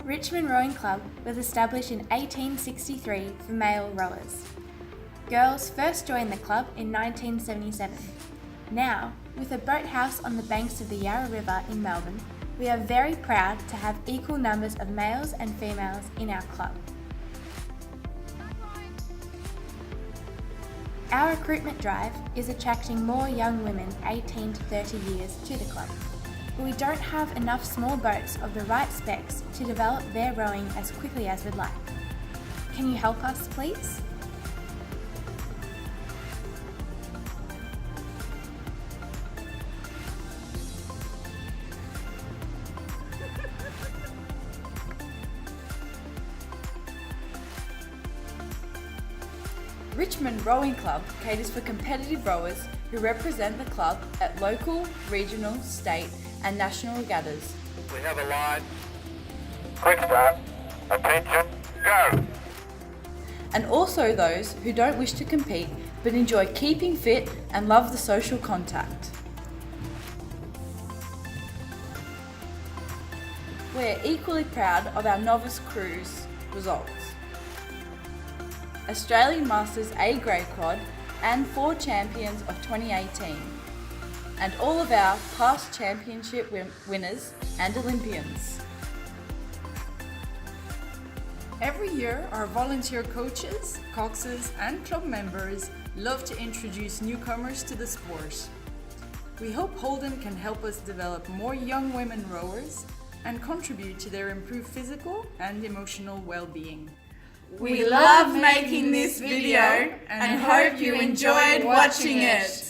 Richmond Rowing Club was established in 1863 for male rowers. Girls first joined the club in 1977. Now, with a boathouse on the banks of the Yarra River in Melbourne, we are very proud to have equal numbers of males and females in our club. Our recruitment drive is attracting more young women 18 to 30 years to the club. But we don't have enough small boats of the right specs to develop their rowing as quickly as we'd like. Can you help us, please? Richmond Rowing Club caters for competitive rowers who represent the club at local, regional, state and national regattas. We have a line. Quick start. Attention. Go. And also those who don't wish to compete but enjoy keeping fit and love the social contact. We're equally proud of our novice crew's results. Australian Masters A grade quad and 4 champions of 2018, and all of our past championship winners and Olympians. Every year, our volunteer coaches, coxes and club members love to introduce newcomers to the sport. We hope Holden can help us develop more young women rowers and contribute to their improved physical and emotional well-being. We love making this video and hope you enjoyed watching it.